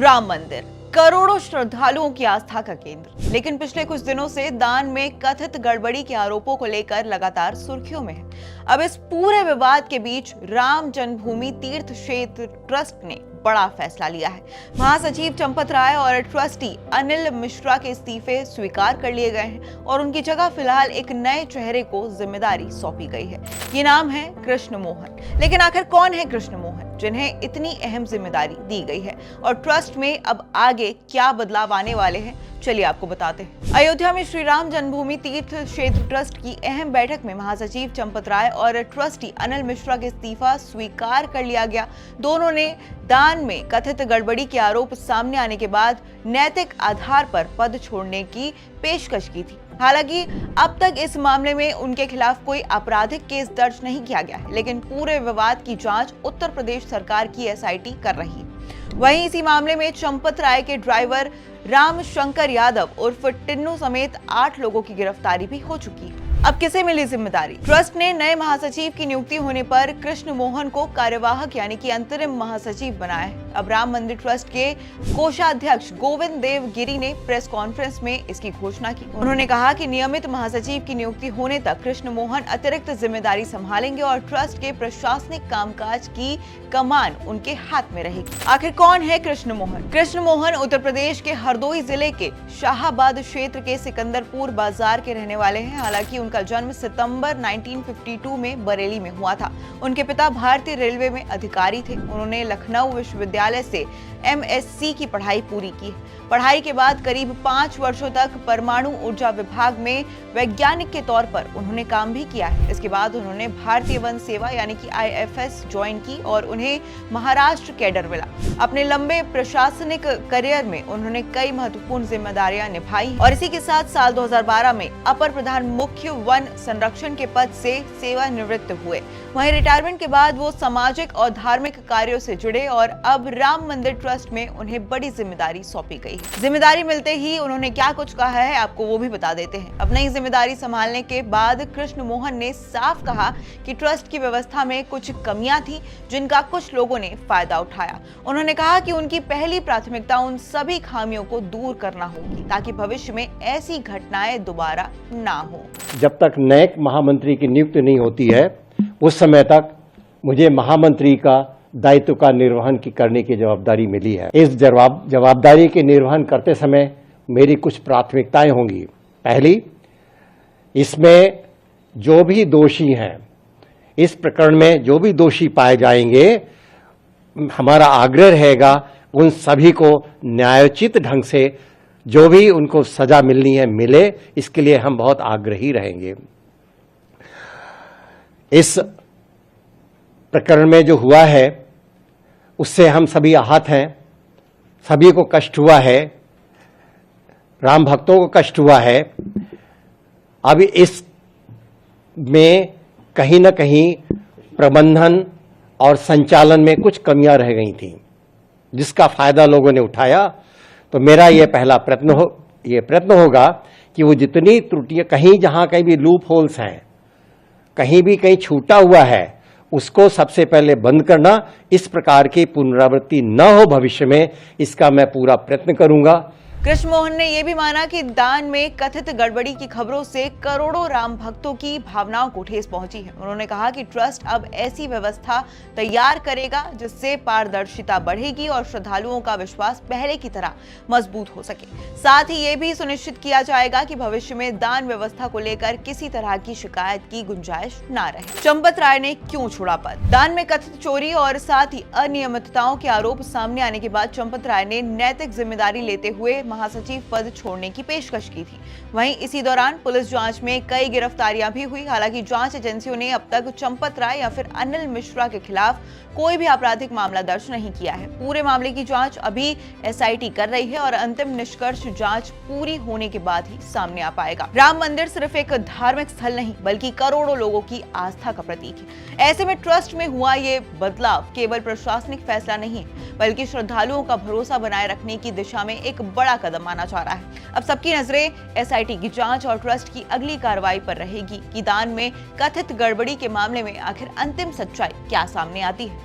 राम मंदिर करोड़ों श्रद्धालुओं की आस्था का केंद्र, लेकिन पिछले कुछ दिनों से दान में कथित गड़बड़ी के आरोपों को लेकर लगातार सुर्खियों में है। अब इस पूरे विवाद के बीच राम जन्मभूमि तीर्थ क्षेत्र ट्रस्ट ने बड़ा फैसला लिया है। महासचिव चंपत राय और ट्रस्टी अनिल मिश्रा के इस्तीफे स्वीकार कर लिए गए हैं और उनकी जगह फिलहाल एक नए चेहरे को जिम्मेदारी सौंपी गई है। ये नाम है कृष्ण मोहन। लेकिन आखिर कौन है कृष्ण मोहन, जिन्हें इतनी अहम जिम्मेदारी दी गई है, और ट्रस्ट में अब आगे क्या बदलाव आने वाले हैं, चलिए आपको बताते हैं। अयोध्या में श्री राम जन्मभूमि तीर्थ क्षेत्र ट्रस्ट की अहम बैठक में महासचिव चंपत राय और ट्रस्टी अनिल मिश्रा के इस्तीफा स्वीकार कर लिया गया। दोनों ने दान में कथित गड़बड़ी के आरोप सामने आने के बाद नैतिक आधार पर पद छोड़ने की पेशकश की थी। हालांकि अब तक इस मामले में उनके खिलाफ कोई आपराधिक केस दर्ज नहीं किया गया है, लेकिन पूरे विवाद की जांच उत्तर प्रदेश सरकार की एसआईटी कर रही है। वहीं इसी मामले में चंपत राय के ड्राइवर राम शंकर यादव उर्फ टिन्नू समेत 8 लोगों की गिरफ्तारी भी हो चुकी है। अब किसे मिली जिम्मेदारी? ट्रस्ट ने नए महासचिव की नियुक्ति होने पर कृष्ण मोहन को कार्यवाहक यानी कि अंतरिम महासचिव बनाया है। अब राम मंदिर ट्रस्ट के कोषाध्यक्ष गोविंद देव गिरी ने प्रेस कॉन्फ्रेंस में इसकी घोषणा की। उन्होंने कहा कि नियमित महासचिव की नियुक्ति होने तक कृष्ण मोहन अतिरिक्त जिम्मेदारी संभालेंगे और ट्रस्ट के प्रशासनिक कामकाज की कमान उनके हाथ में रहेगी। आखिर कौन है कृष्ण मोहन? कृष्ण मोहन उत्तर प्रदेश के हरदोई जिले के शाहाबाद क्षेत्र के सिकंदरपुर बाजार के रहने वाले हैं। हालांकि उनका जन्म सितंबर 1952 में बरेली में हुआ था। उनके पिता भारतीय रेलवे में अधिकारी थे। उन्होंने लखनऊ विश्वविद्यालय से एमएससी की पढ़ाई पूरी की। पढ़ाई के बाद करीब 5 वर्षों तक परमाणु ऊर्जा विभाग में वैज्ञानिक के तौर पर उन्होंने काम भी किया है। इसके बाद उन्होंने भारतीय वन सेवा यानी कि आईएफएस ज्वाइन की और उन्हें महाराष्ट्र कैडर मिला। अपने लंबे प्रशासनिक करियर में उन्होंने कई महत्वपूर्ण जिम्मेदारियां निभाई और इसी के साथ साल 2012 में अपर प्रधान मुख्य वन संरक्षण के पद से सेवानिवृत्त हुए। वहीं रिटायरमेंट के बाद वो सामाजिक और धार्मिक कार्यों से जुड़े और अब राम मंदिर ट्रस्ट में उन्हें बड़ी जिम्मेदारी सौंपी गई है। जिम्मेदारी मिलते ही उन्होंने क्या कुछ कहा है आपको वो भी बता देते हैं। अब नई जिम्मेदारी संभालने के बाद कृष्ण मोहन ने साफ कहा कि ट्रस्ट की व्यवस्था में कुछ कमियां थी जिनका कुछ लोगों ने फायदा उठाया। उन्होंने कहा कि उनकी पहली प्राथमिकता उन सभी खामियों को दूर करना होगी ताकि भविष्य में ऐसी घटनाएं दोबारा ना हो। जब तक नए महामंत्री की नियुक्ति नहीं होती है उस समय तक मुझे महामंत्री का दायित्व का निर्वहन करने की जवाबदारी मिली है। इस जवाबदारी के निर्वहन करते समय मेरी कुछ प्राथमिकताएं होंगी। पहली, इसमें जो भी दोषी हैं, इस प्रकरण में जो भी दोषी पाए जाएंगे, हमारा आग्रह रहेगा उन सभी को न्यायोचित ढंग से जो भी उनको सजा मिलनी है मिले। इसके लिए हम बहुत आग्रही रहेंगे। इस प्रकरण में जो हुआ है उससे हम सभी आहत हैं, सभी को कष्ट हुआ है, राम भक्तों को कष्ट हुआ है। अब इस में कहीं न कहीं प्रबंधन और संचालन में कुछ कमियां रह गई थी जिसका फायदा लोगों ने उठाया। तो मेरा ये पहला प्रयत्न होगा कि वो जितनी त्रुटियां जहां कहीं भी लूप होल्स हैं, कहीं भी कहीं छूटा हुआ है, उसको सबसे पहले बंद करना। इस प्रकार की पुनरावृत्ति न हो भविष्य में, इसका मैं पूरा प्रयत्न करूंगा। कृष्ण मोहन ने यह भी माना कि दान में कथित गड़बड़ी की खबरों से करोड़ों राम भक्तों की भावनाओं को ठेस पहुंची है। उन्होंने कहा कि ट्रस्ट अब ऐसी व्यवस्था तैयार करेगा जिससे पारदर्शिता बढ़ेगी और श्रद्धालुओं का विश्वास पहले की तरह मजबूत हो सके। साथ ही ये भी सुनिश्चित किया जाएगा कि भविष्य में दान व्यवस्था को लेकर किसी तरह की शिकायत की गुंजाइश न रहे। चंपत राय ने क्यों छोड़ा पद? दान में कथित चोरी और साथ ही अनियमितताओं के आरोप सामने आने के बाद चंपत राय ने नैतिक जिम्मेदारी लेते हुए महासचिव पद छोड़ने की पेशकश की थी। वहीं इसी दौरान पुलिस जांच में कई गिरफ्तारियां भी हुई। हालांकि जांच एजेंसियों ने अब तक चंपत राय या फिर अनिल मिश्रा के खिलाफ कोई भी आपराधिक मामला दर्ज नहीं किया है। पूरे मामले की जांच अभी एसआईटी कर रही है और अंतिम निष्कर्ष जांच पूरी होने के बाद ही सामने आ पाएगा। राम मंदिर सिर्फ एक धार्मिक स्थल नहीं बल्कि करोड़ों लोगों की आस्था का प्रतीक है। ऐसे में ट्रस्ट में हुआ ये बदलाव केवल प्रशासनिक फैसला नहीं बल्कि श्रद्धालुओं का भरोसा बनाए रखने की दिशा में एक बड़ा कदम माना जा रहा है। अब सबकी नजरें एसआईटी की जांच और ट्रस्ट की अगली कार्रवाई पर रहेगी कि दान में कथित गड़बड़ी के मामले में आखिर अंतिम सच्चाई क्या सामने आती है।